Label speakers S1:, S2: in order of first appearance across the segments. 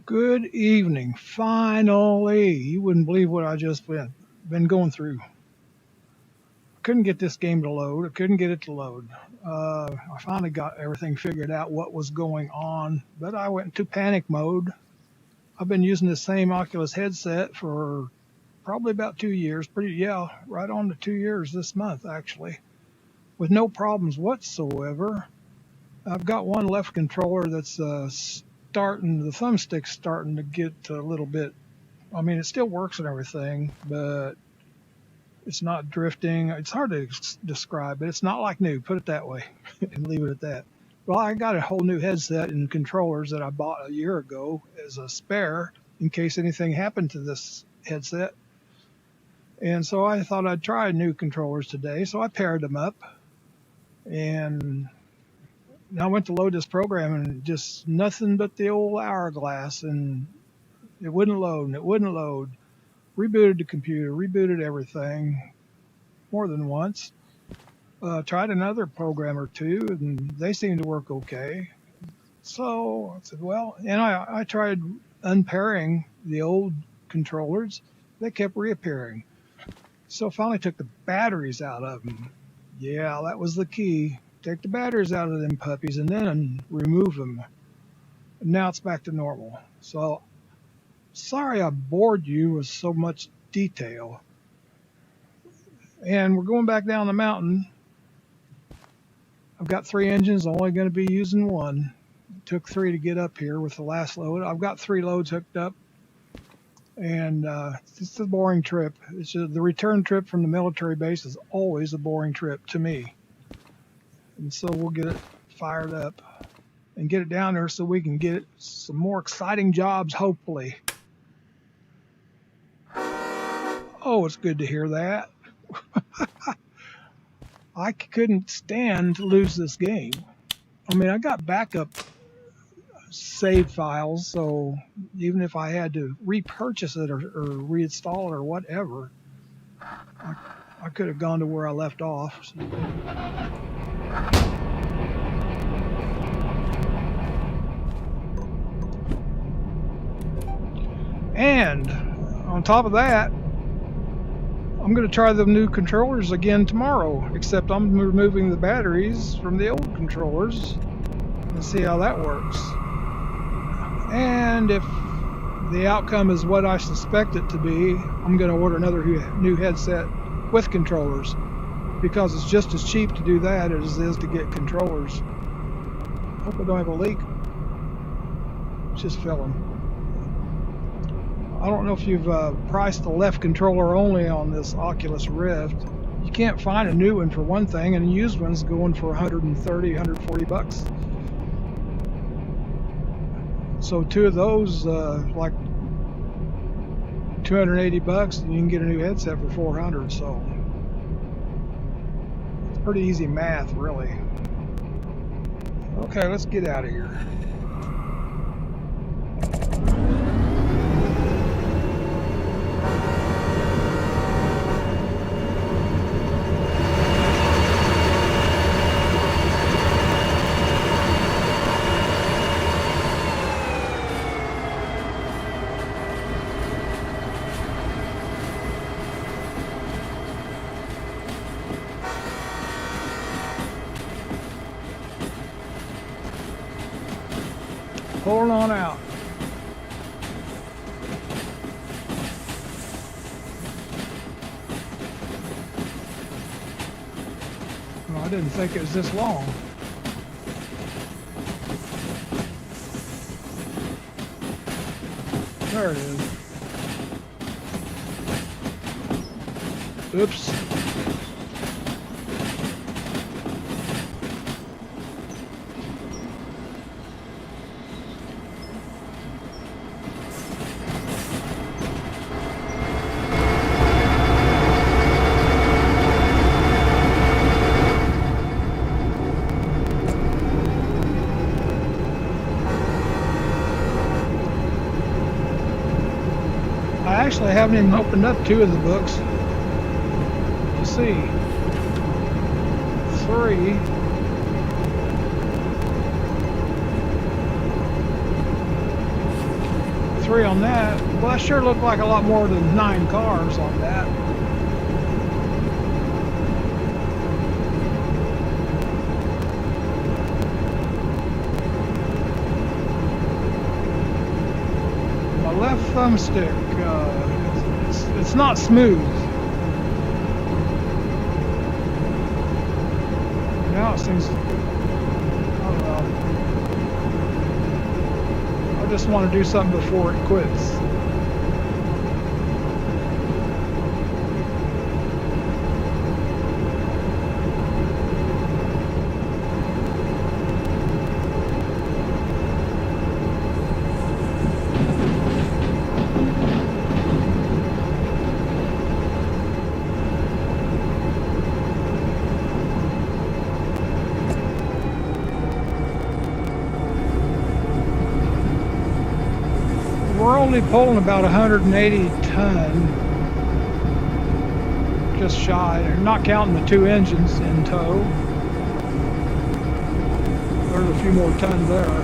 S1: Good evening. Finally, you wouldn't believe what I just been going through. Couldn't get this game to load. I couldn't get it to load. I finally got everything figured out what was going on, but I went into panic mode. I've been using the same Oculus headset for probably about 2 years. Right on to 2 years this month actually, with no problems whatsoever. I've got one left controller that's the thumbstick's starting to get a little bit. I mean, it still works and everything, but it's not drifting. It's hard to describe, but it's not like new. Put it that way, and leave it at that. Well, I got a whole new headset and controllers that I bought a year ago as a spare in case anything happened to this headset. And so I thought I'd try new controllers today. So I paired them up, and I went to load this program, and just nothing but the old hourglass, and it wouldn't load, and it wouldn't load. Rebooted the computer, rebooted everything more than once. Tried another program or two, and they seemed to work okay. So I said, well, and I tried unpairing the old controllers. They kept reappearing. So finally took the batteries out of them. Yeah, that was the key. Take the batteries out of them puppies and then remove them. And now it's back to normal. So sorry I bored you with so much detail. And we're going back down the mountain. I've got 3 engines, only going to be using one. It took 3 to get up here with the last load. I've got 3 loads hooked up. And it's a boring trip. The return trip from the military base is always a boring trip to me. And so we'll get it fired up and get it down there so we can get some more exciting jobs, hopefully. Oh, it's good to hear that. I couldn't stand to lose this game. I mean, I got backup save files, so even if I had to repurchase it or reinstall it or whatever, I could have gone to where I left off. And on top of that, I'm going to try the new controllers again tomorrow, except I'm removing the batteries from the old controllers and see how that works. And if the outcome is what I suspect it to be, I'm going to order another new headset with controllers, because it's just as cheap to do that as it is to get controllers. Hope I don't have a leak. It's just filling. I don't know if you've priced the left controller only on this Oculus Rift. You can't find a new one for one thing, and a used one's going for 130, 140 bucks. So 2 of those, like 280 bucks, and you can get a new headset for 400. So it's pretty easy math, really. Okay, let's get out of here. Pulling on out. Well, I didn't think it was this long. There it is. Oops. I actually haven't even opened up 2 of the books. You see, 3. 3 on that. Well, that sure looked like a lot more than 9 cars on that. My left thumbstick, it's not smooth. Now it seems, I don't know. I just want to do something before it quits. We're only pulling about 180 ton, just shy, not counting the 2 engines in tow. There's a few more tons there.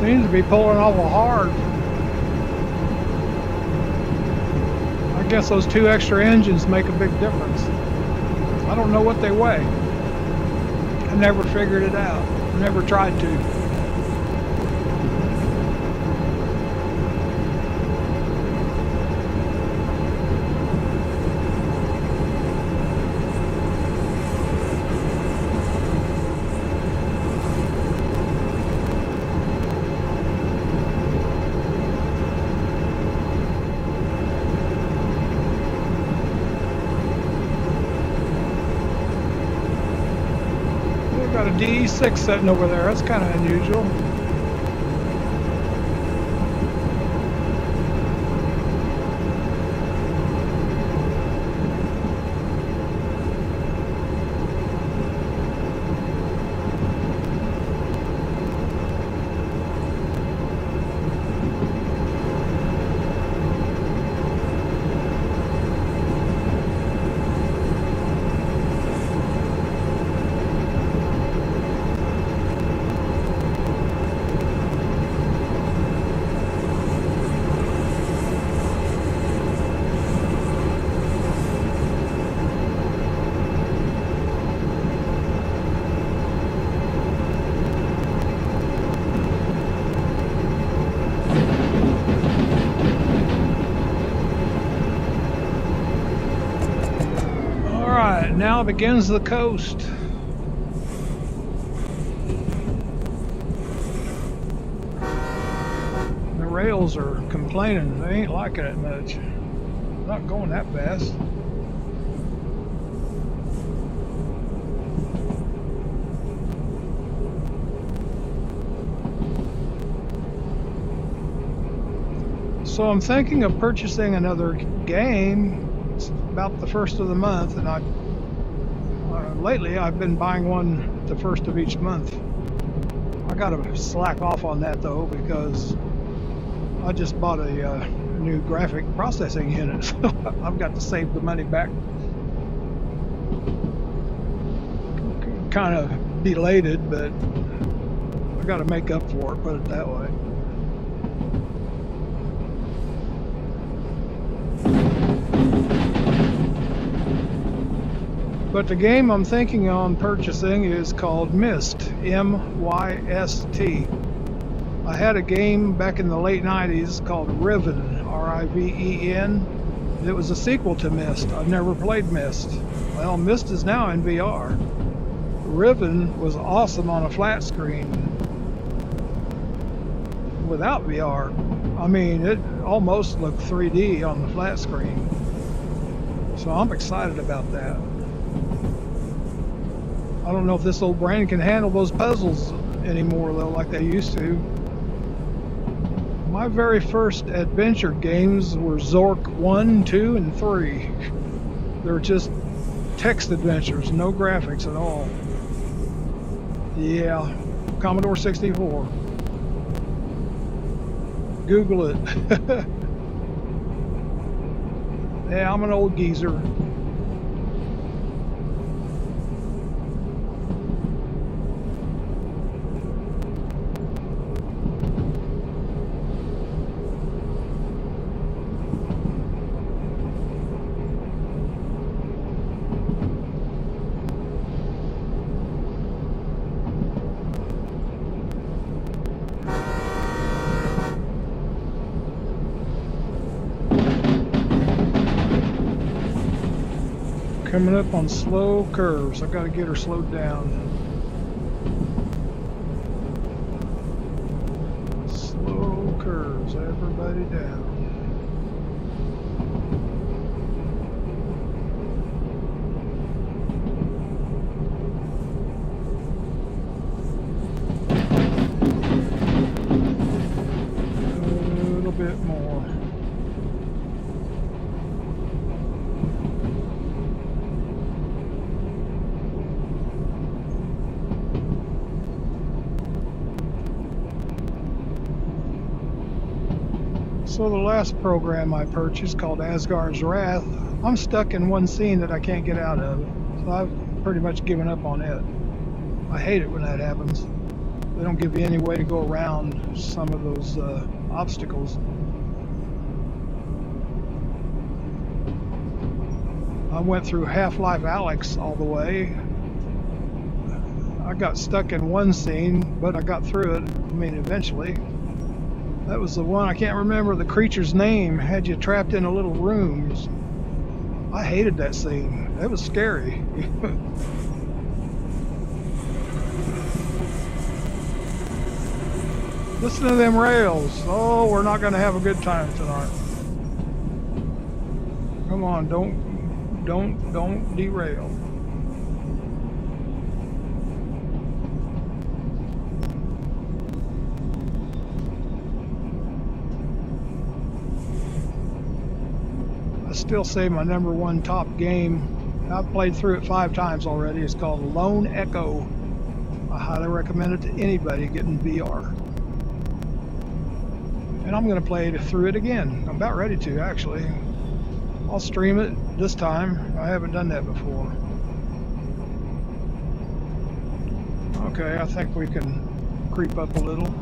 S1: Seems to be pulling awful hard. I guess those 2 extra engines make a big difference. I don't know what they weigh. I never figured it out. Never tried to. Got a DE6 sitting over there. That's kind of unusual. Now begins the coast. The rails are complaining. They ain't liking it much. Not going that fast. So I'm thinking of purchasing another game. It's about the first of the month, and lately I've been buying one the first of each month. I gotta slack off on that though, because I just bought a new graphic processing unit, so I've got to save the money back. Kind of belated, but I gotta make up for it, put it that way. But the game I'm thinking on purchasing is called Myst, M-Y-S-T. I had a game back in the late 90s called Riven, Riven. It was a sequel to Myst. I've never played Myst. Well, Myst is now in VR. Riven was awesome on a flat screen without VR. I mean, it almost looked 3D on the flat screen. So I'm excited about that. I don't know if this old brain can handle those puzzles anymore, though, like they used to. My very first adventure games were Zork 1, 2, and 3. They were just text adventures, no graphics at all. Yeah, Commodore 64. Google it. Yeah, I'm an old geezer. Coming up on slow curves. I got to get her slowed down. Slow curves, everybody down. A little bit more. So the last program I purchased, called Asgard's Wrath, I'm stuck in one scene that I can't get out of. So I've pretty much given up on it. I hate it when that happens. They don't give you any way to go around some of those obstacles. I went through Half-Life Alyx all the way. I got stuck in one scene, but I got through it. I mean, eventually. That was the one, I can't remember the creature's name, had you trapped in a little rooms. I hated that scene. It was scary. Listen to them rails. Oh, we're not going to have a good time tonight. Come on, don't derail. I still say my #1 top game. I've played through it 5 times already. It's called Lone Echo. I highly recommend it to anybody getting VR. And I'm going to play through it again. I'm about ready to, actually. I'll stream it this time. I haven't done that before. Okay, I think we can creep up a little.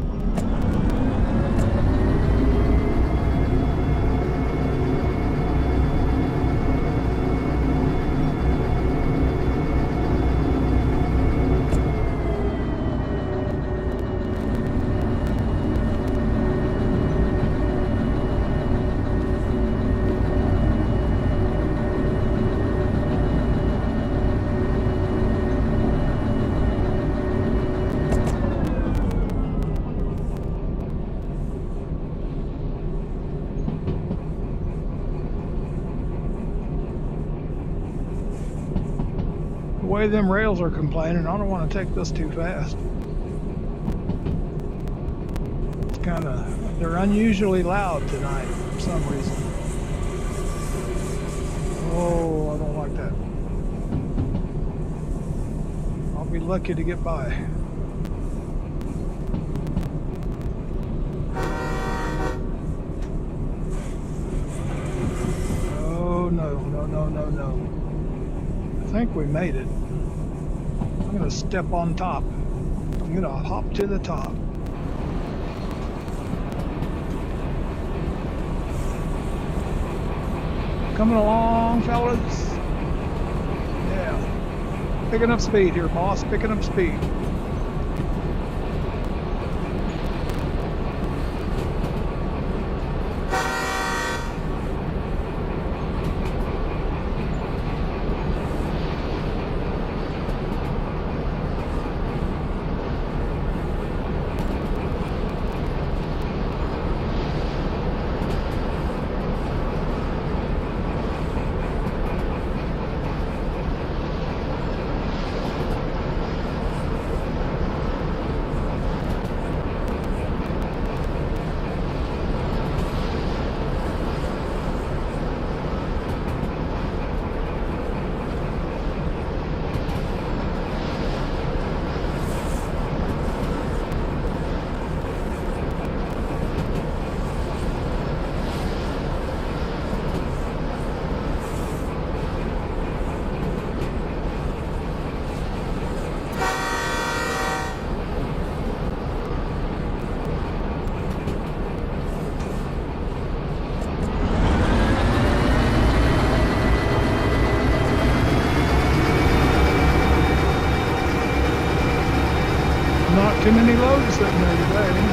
S1: The way them rails are complaining, I don't want to take this too fast. It's kind of, they're unusually loud tonight for some reason. Oh, I don't like that. I'll be lucky to get by. Oh, no. I think we made it. I'm going to step on top. I'm going to hop to the top. Coming along, fellas. Yeah. Picking up speed here, boss. Picking up speed. many loads sitting there today.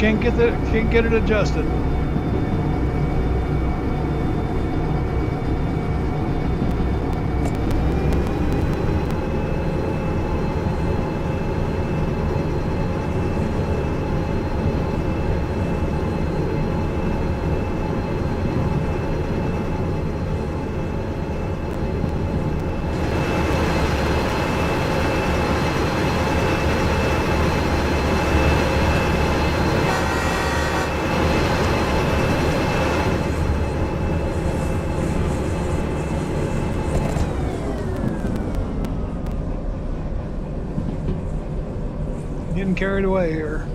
S1: Can't get it adjusted. Getting carried away here.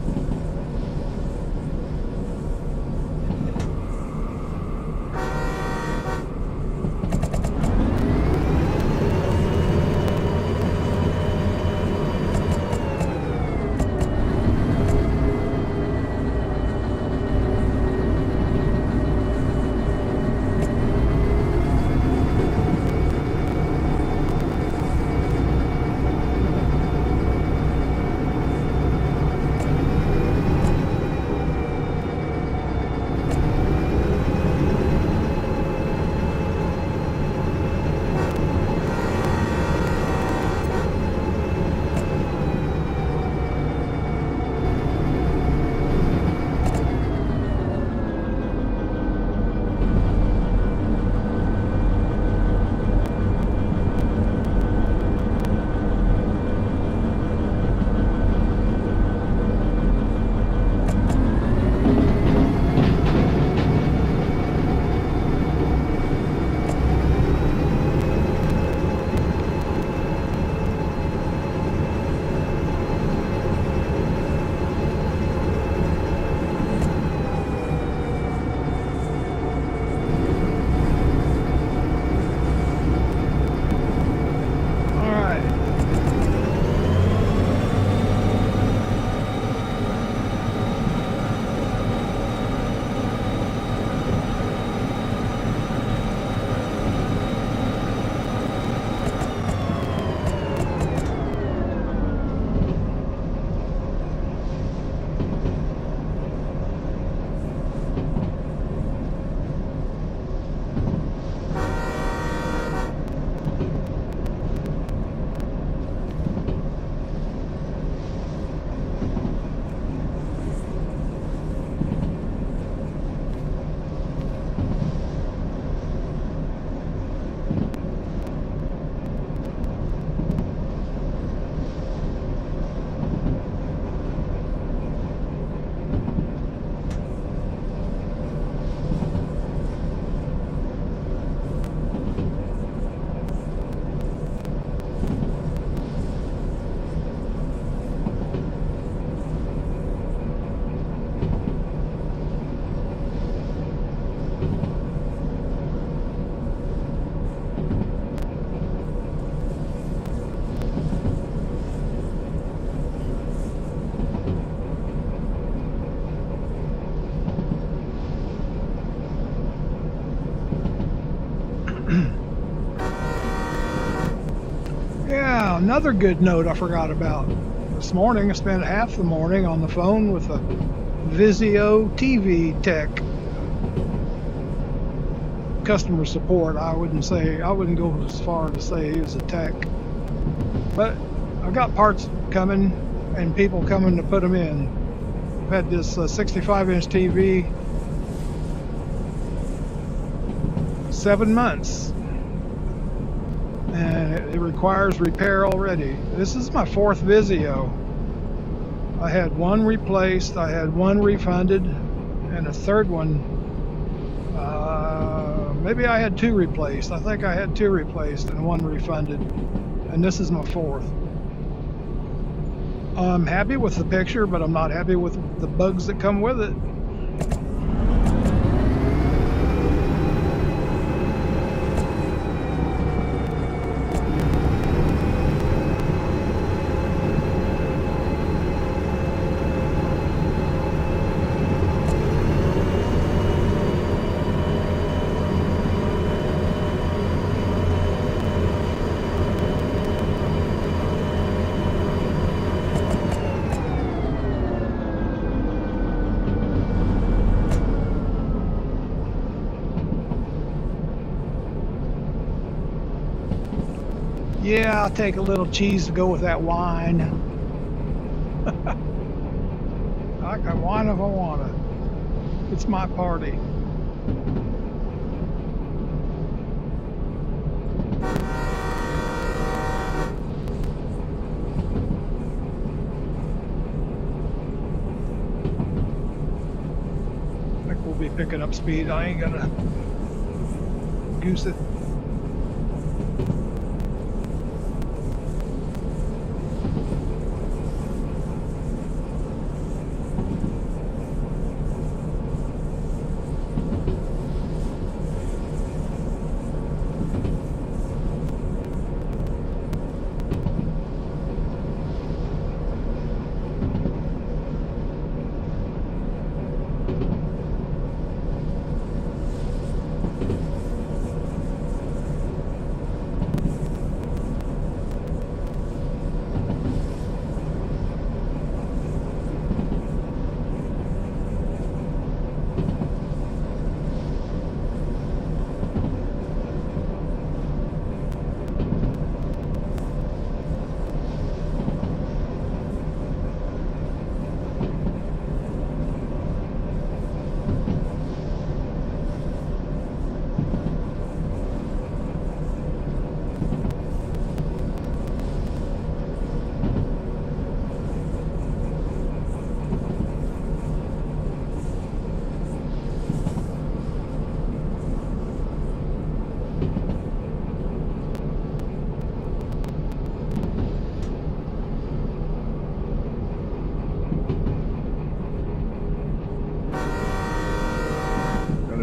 S1: Now, another good note I forgot about. This morning, I spent half the morning on the phone with a Vizio TV tech customer support. I wouldn't go as far to say he was a tech, but I got parts coming and people coming to put them in. I've had this 65-inch TV 7 months, and it requires repair already. This is my 4th Vizio. I had one replaced, I had one refunded, and a third one, maybe I had 2 replaced. I think I had 2 replaced and 1 refunded, and this is my 4th. I'm happy with the picture, but I'm not happy with the bugs that come with it. Yeah, I'll take a little cheese to go with that wine. I can wine if I want to. It's my party. I think we'll be picking up speed. I ain't gonna goose it.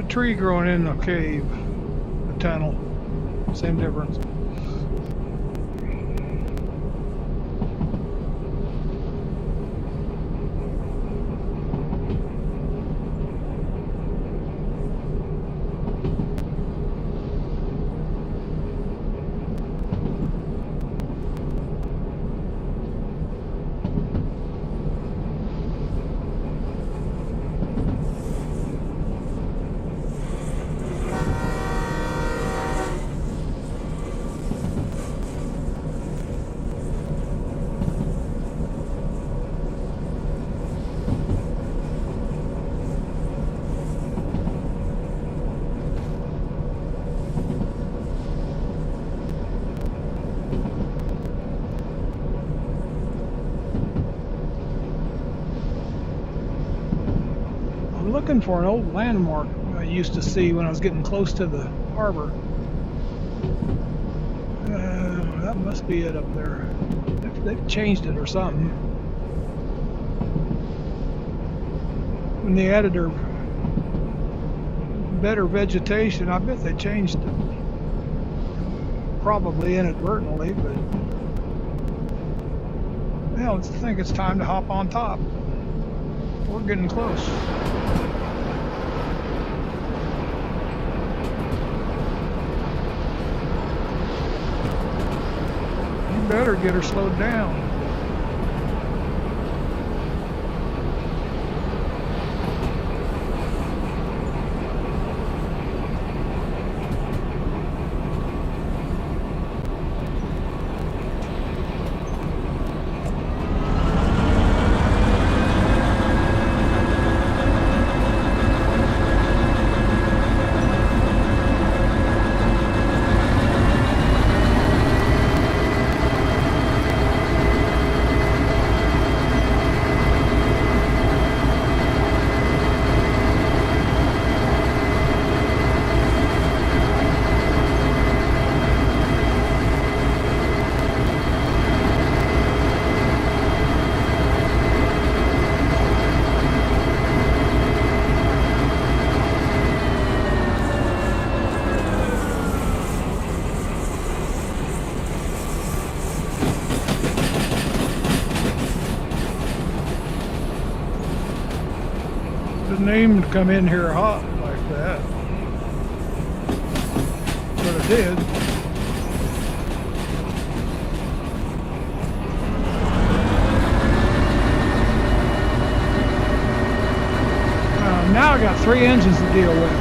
S1: Tree growing in the cave, the tunnel, same difference. Looking for an old landmark I used to see when I was getting close to the harbor. That must be it up there. They've changed it or something. When they added their better vegetation, I bet they changed it. Probably inadvertently, but I think it's time to hop on top. We're getting close. better get her slowed down. Didn't aim to come in here hot like that, but it did. Now I got 3 engines to deal with.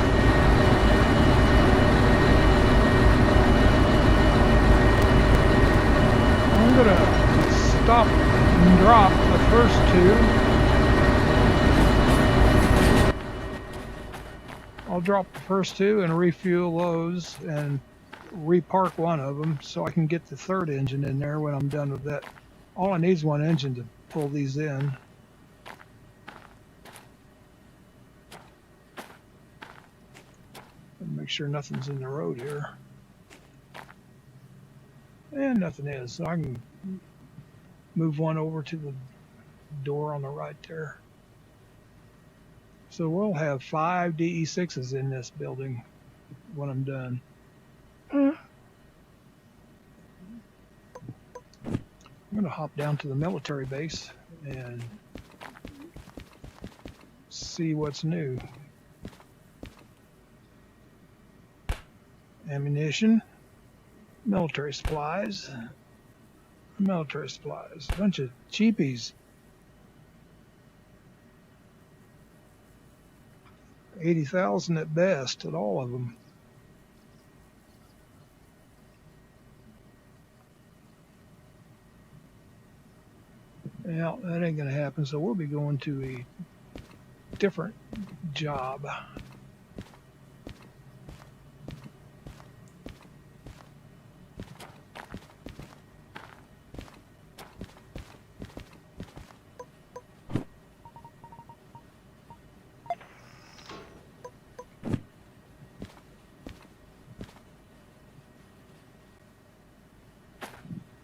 S1: I'm gonna stop and drop the first 2. I'll drop the first 2 and refuel those and repark one of them so I can get the 3rd engine in there when I'm done with that. All I need is 1 engine to pull these in. And make sure nothing's in the road here. And nothing is, so I can move one over to the door on the right there. So we'll have 5 DE6s in this building when I'm done. I'm going to hop down to the military base and see what's new. Ammunition, military supplies, a bunch of cheapies. 80,000 at best at all of them. Well, that ain't gonna happen, so we'll be going to a different job.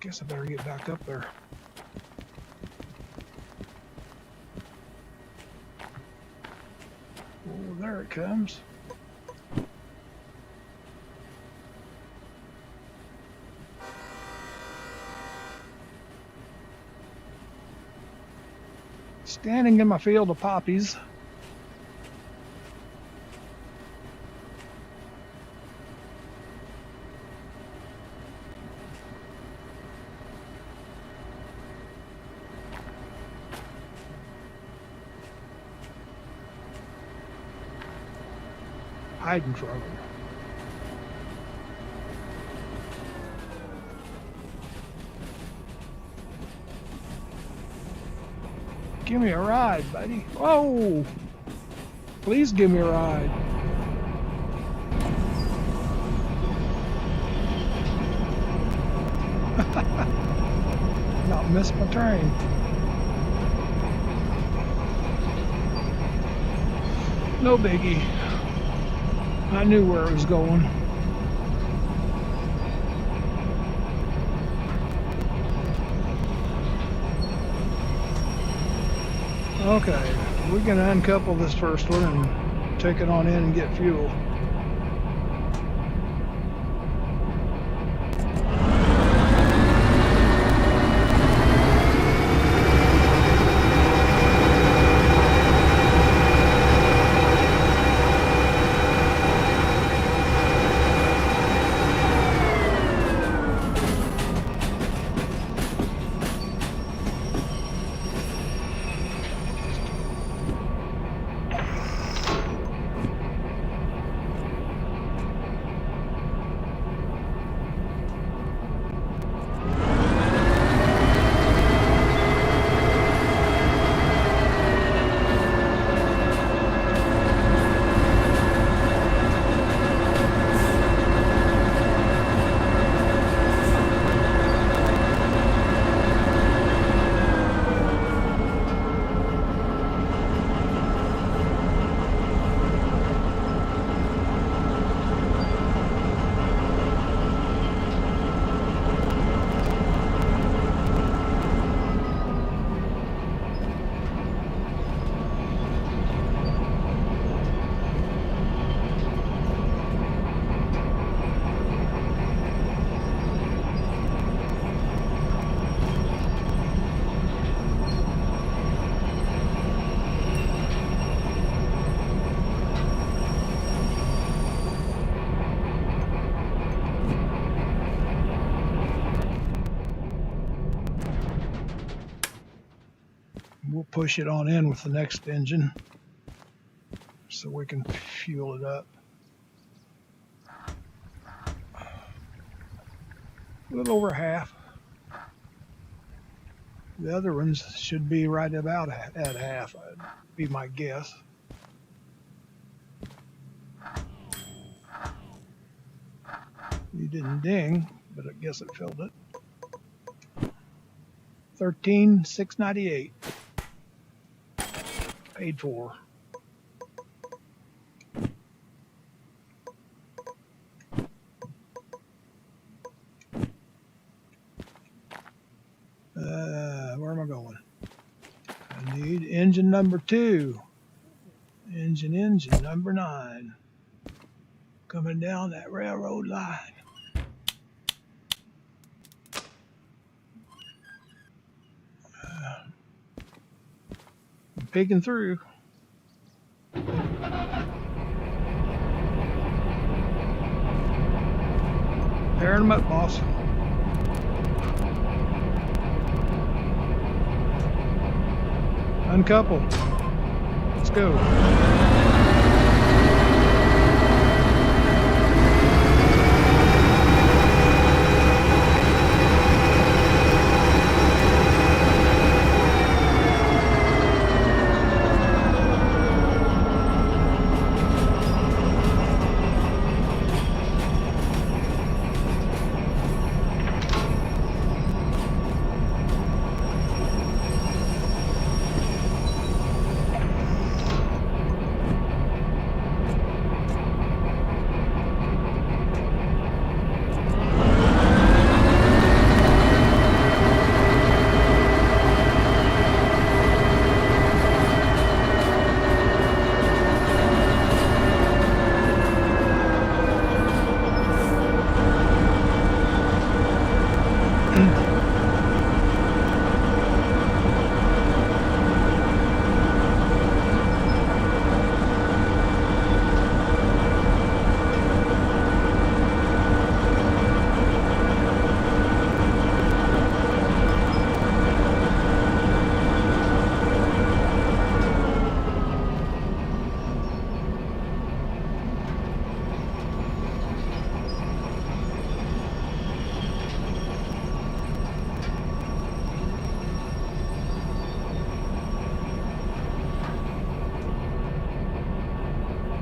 S1: Guess I better get back up there. Oh, there it comes. Standing in my field of poppies. Hiding from them. Give me a ride, buddy. Whoa! Please give me a ride. Not miss my train. No biggie. I knew where it was going. Okay, we can uncouple this first one and take it on in and get fuel. we'll push it on in with the next engine so we can fuel it up. A little over half. The other ones should be right about at half, would be my guess. You didn't ding, but I guess it filled it. 13,698. Paid for. Where am I going? I need engine number 2. Engine number 9. Coming down that railroad line. I'm peeking through. Pairing them up, boss. Uncouple. Let's go.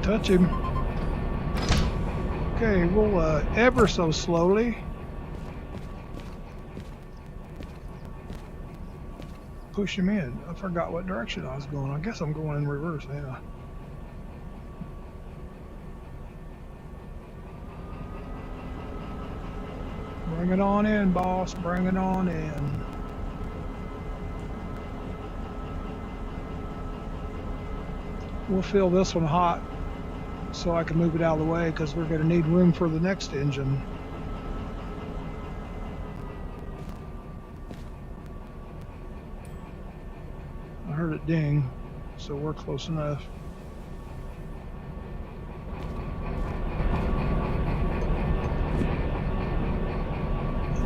S1: Touch him. Okay, we'll ever so slowly push him in. I forgot what direction I was going. I guess I'm going in reverse now. Bring it on in, boss. Bring it on in. We'll fill this one hot so I can move it out of the way because we're going to need room for the next engine. I heard it ding, so we're close enough.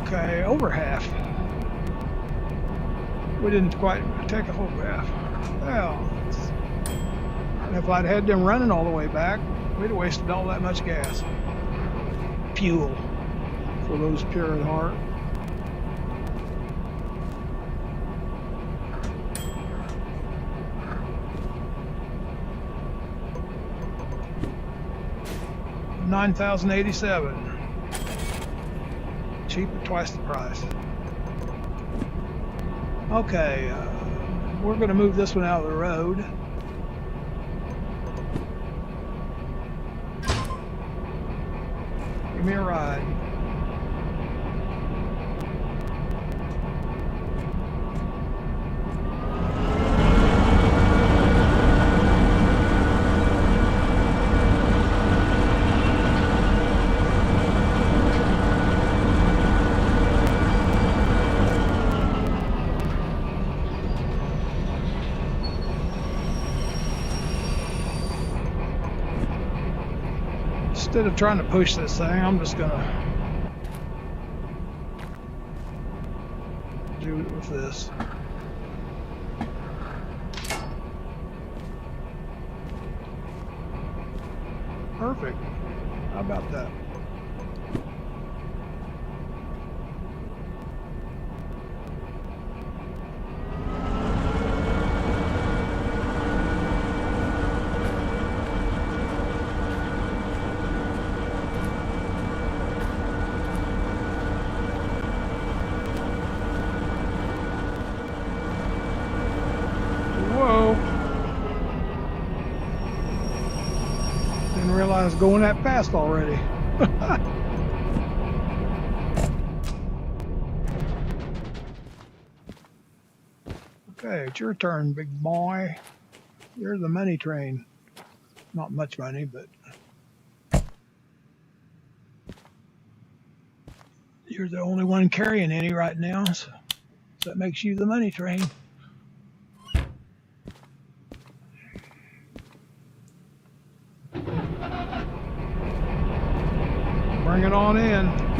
S1: Okay, over half. We didn't quite take a whole half. Well, if I'd had them running all the way back, we'd have wasted all that much gas. Fuel for those pure in heart. $9,087. Cheap at twice the price. Okay, we're going to move this one out of the road. Give me a ride. Instead of trying to push this thing, I'm just gonna do it with this. perfect. How about that? Whoa. Didn't realize going that fast already. Okay, it's your turn, big boy. You're the money train. Not much money, but you're the only one carrying any right now, so that makes you the money train. Bring it on in.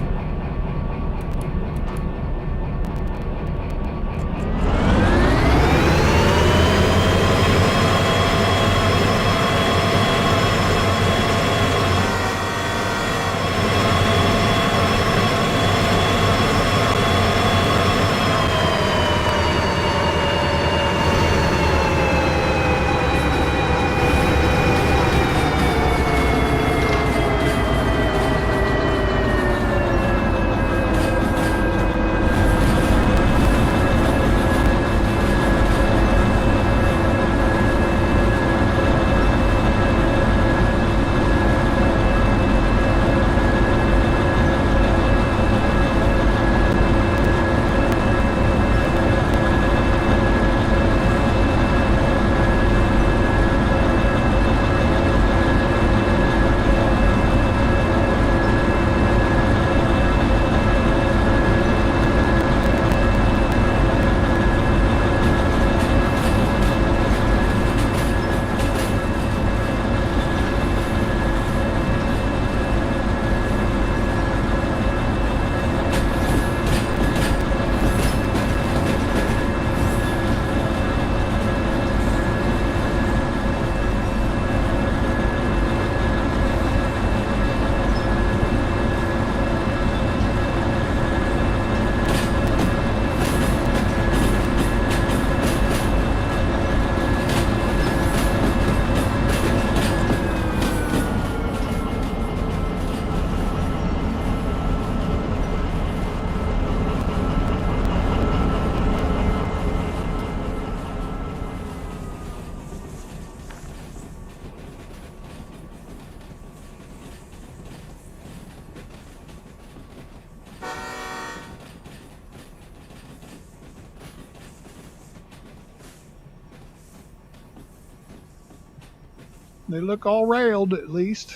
S1: They look all railed at least.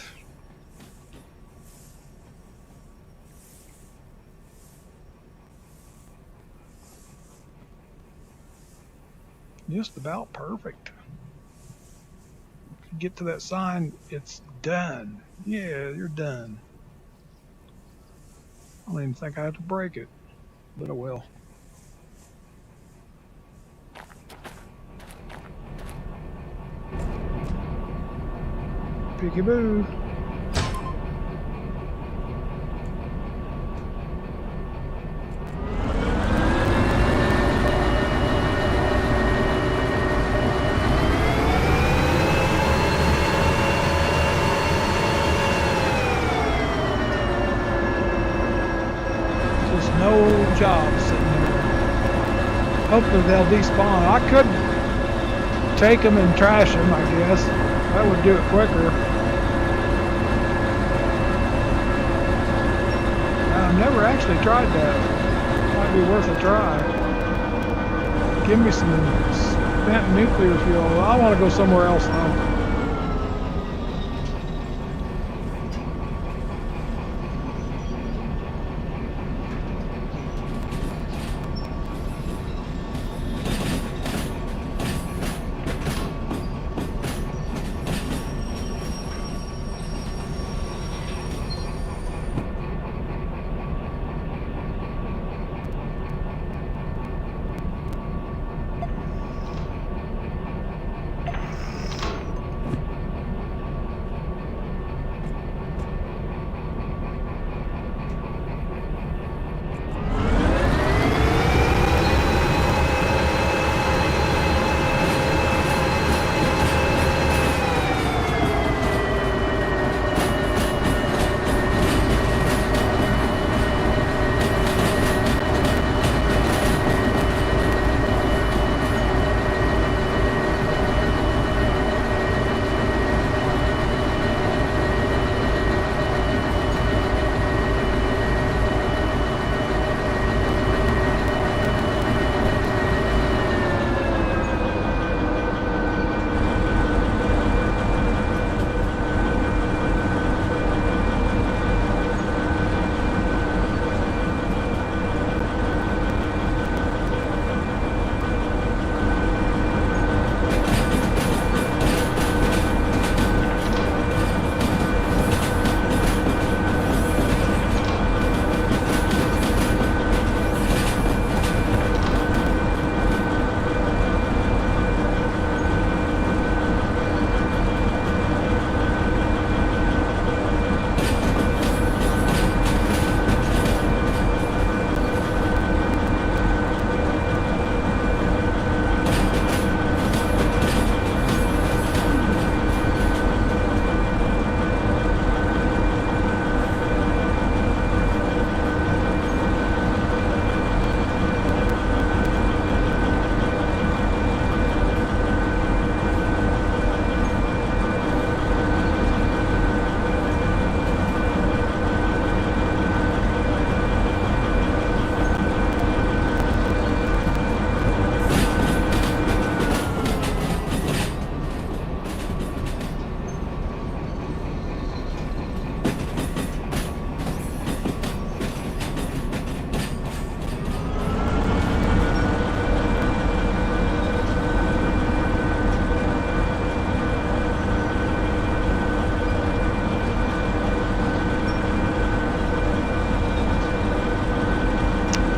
S1: Just about perfect. Get to that sign, it's done. Yeah, you're done. I don't even think I have to break it, but I will. Peekaboo. Just no job sitting there. Hopefully they'll despawn. I could take them and trash them, I guess. That would do it quicker. I've never actually tried that. Might be worth a try. Give me some spent nuclear fuel. I want to go somewhere else though.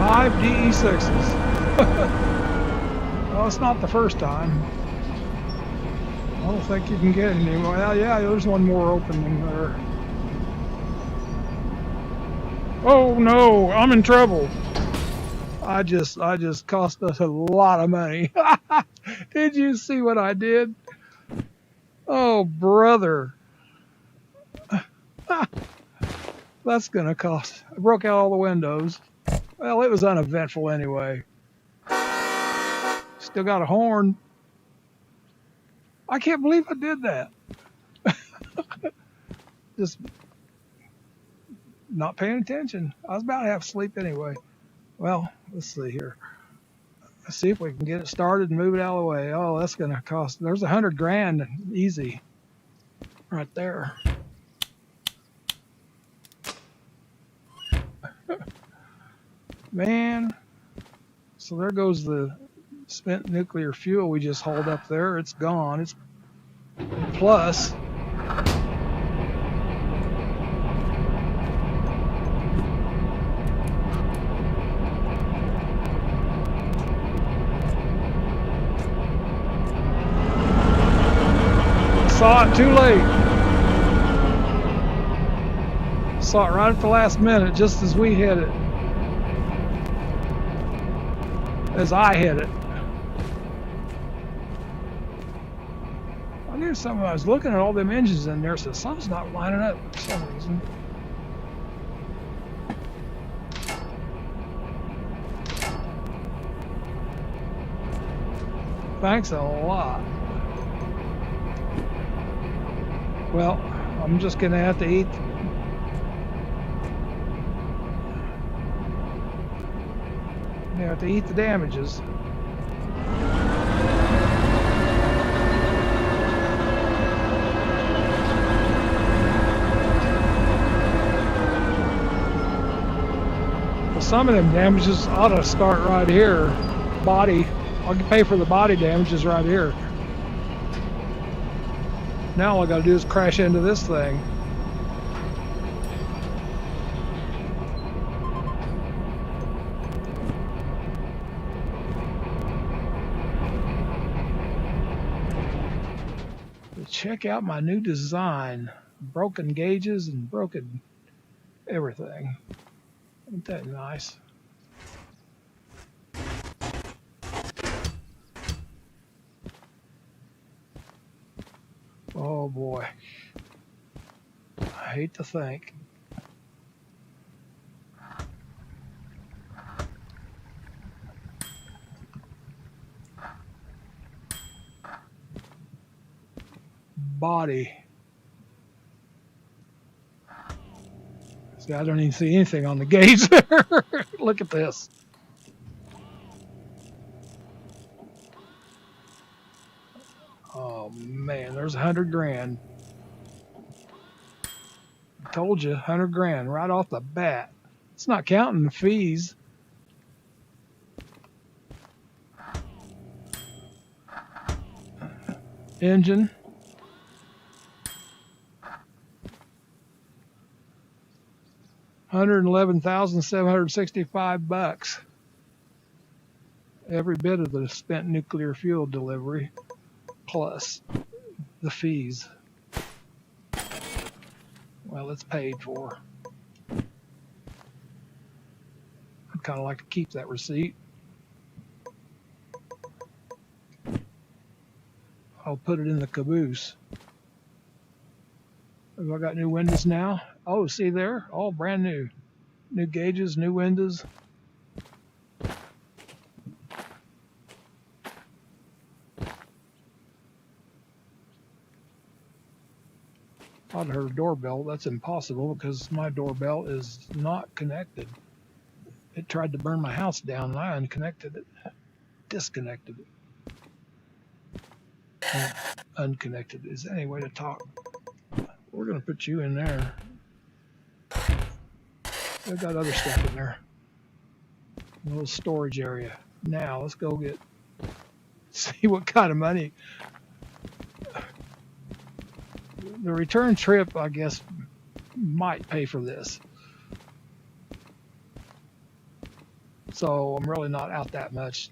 S1: 5 DE6s. Well, it's not the first time. I don't think you can get any. Well, yeah, there's one more opening there. Oh no, I'm in trouble. I just cost us a lot of money. Did you see what I did? Oh, brother. That's gonna cost. I broke out all the windows. Well, it was uneventful anyway. Still got a horn. I can't believe I did that. Just not paying attention. I was about to have sleep anyway. Well, let's see here. Let's see if we can get it started and move it out of the way. Oh, that's going to cost. There's $100 grand easy right there. Man. So there goes the spent nuclear fuel we just hauled up there. It's gone. It's plus. Saw it too late. Saw it right at the last minute, just as we hit it. As I hit it. I knew something. I was looking at all them engines in there, so something's not lining up for some reason. Thanks a lot. Well, I'm just gonna have to eat. You have to eat the damages. Well, some of them damages ought to start right here. Body. I'll pay for the body damages right here. Now all I gotta do is crash into this thing. Check out my new design. Broken gauges and broken everything. Isn't that nice? Oh boy. I hate to think. Body. See, I don't even see anything on the gauge there. Look at this. Oh man, there's $100 grand. I told you, $100 grand right off the bat. It's not counting the fees. Engine. $111,765. Every bit of the spent nuclear fuel delivery, plus the fees. Well, it's paid for. I'd kind of like to keep that receipt. I'll put it in the caboose. Have I got new windows now? Oh, see there? All brand new. New gauges, new windows. I'd heard a doorbell. That's impossible because my doorbell is not connected. It tried to burn my house down and I unconnected it. Disconnected it. And unconnected it. Is there any way to talk? We're going to put you in there. I've got other stuff in there. A little storage area. Now, let's go see what kind of money. The return trip, I guess, might pay for this. So I'm really not out that much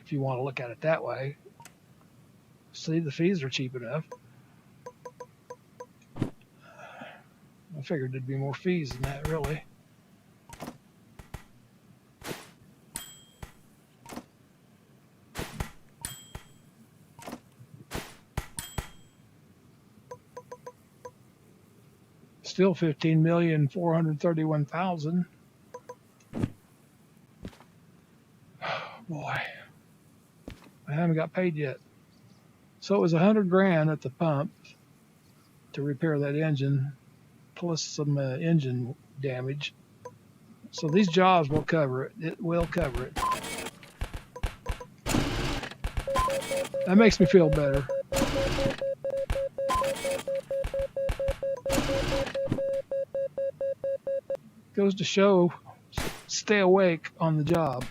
S1: if you want to look at it that way. See, the fees are cheap enough. I figured there'd be more fees than that, really. Still 15,431,000. Boy, I haven't got paid yet. So it was 100 grand at the pump to repair that engine, plus some engine damage. So these jobs will cover it. It will cover it. That makes me feel better. Goes to show, stay awake on the job.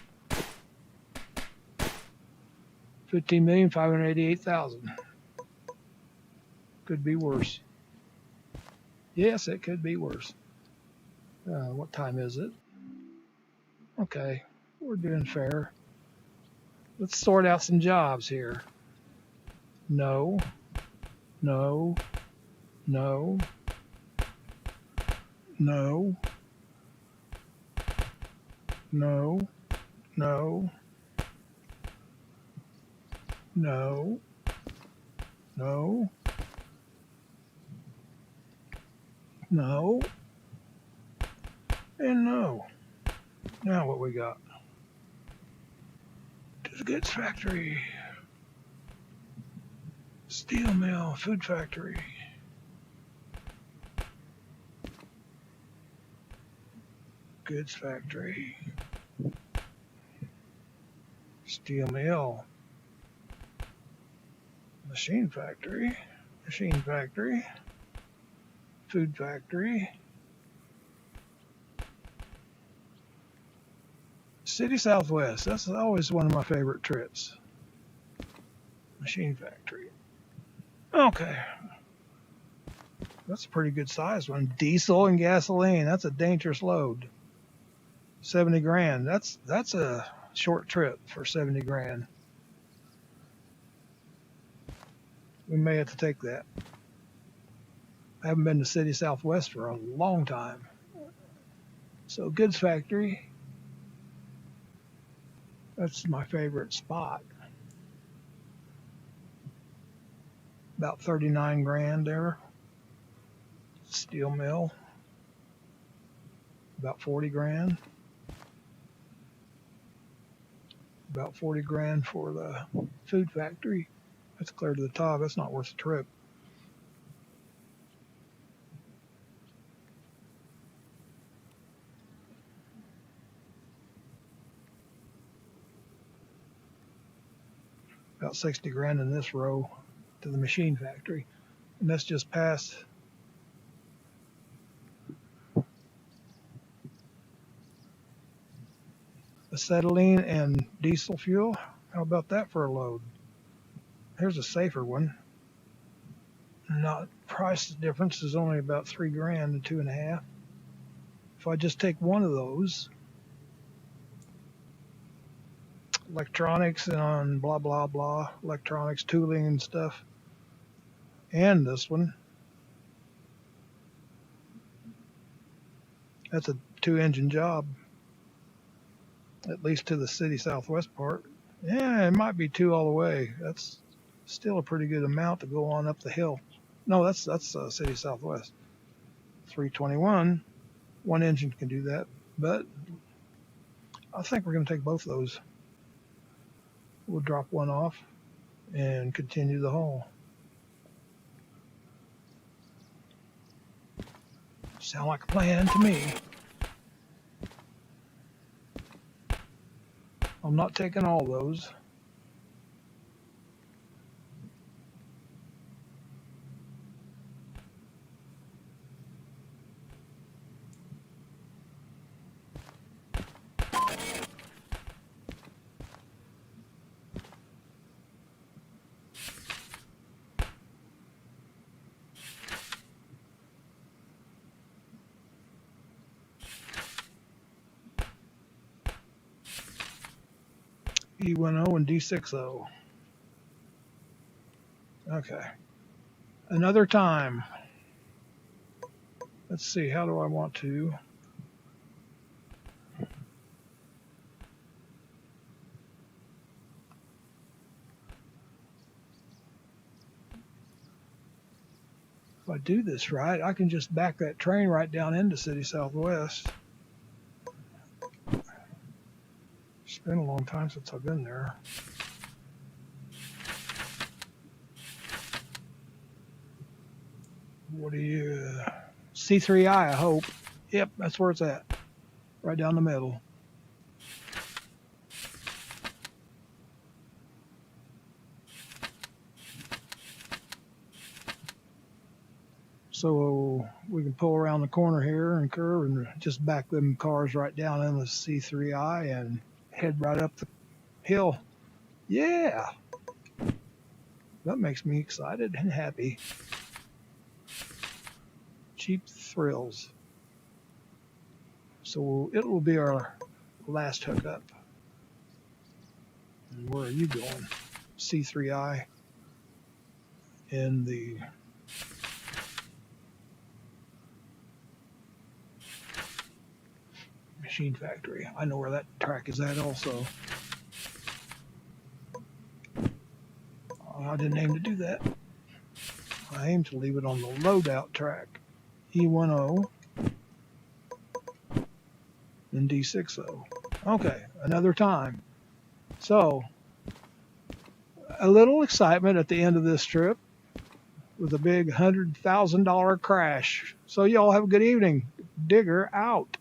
S1: 15,588,000. Could be worse. Yes, it could be worse. What time is it? Okay, we're doing fair. Let's sort out some jobs here. No, no, no, no, no, no, no, no, no, and no. Now what we got? Goods factory, steel mill, food factory, goods factory, steel mill, machine factory, food factory, City Southwest. That's always one of my favorite trips. Machine factory. Okay. That's a pretty good size one. Diesel and gasoline. That's a dangerous load. 70 grand. That's a short trip for 70 grand. We may have to take that. I haven't been to City Southwest for a long time. So goods factory. That's my favorite spot. About 39 grand there. Steel mill. About 40 grand. About 40 grand for the food factory. That's clear to the top. That's not worth the trip. About 60 grand in this row to the machine factory. And that's just past acetylene and diesel fuel. How about that for a load? Here's a safer one. Not price difference is only about 3 grand to 2.5. If I just take one of those, electronics and blah blah blah, electronics, tooling and stuff, and this one, that's a 2-engine job, at least to the City Southwest part. Yeah, it might be 2 all the way. That's still a pretty good amount to go on up the hill. No, that's City Southwest. 321, 1 engine can do that, but I think we're going to take both of those. We'll drop one off and continue the haul. Sound like a plan to me. I'm not taking all those. E10 and D60. Okay. Another time. Let's see, how do I want to? If I do this right, I can just back that train right down into City Southwest. It's been a long time since I've been there. What do you... C3I, I hope. Yep, that's where it's at. Right down the middle. So we can pull around the corner here and curve and just back them cars right down in the C3I and head right up the hill. Yeah! That makes me excited and happy. Cheap thrills. So it will be our last hookup. And where are you going? C3I in the machine factory. I know where that track is at also. I didn't aim to do that. I aim to leave it on the loadout track. E10 and D60. Okay, another time. So, a little excitement at the end of this trip with a big $100,000 crash. So y'all have a good evening. Digger out.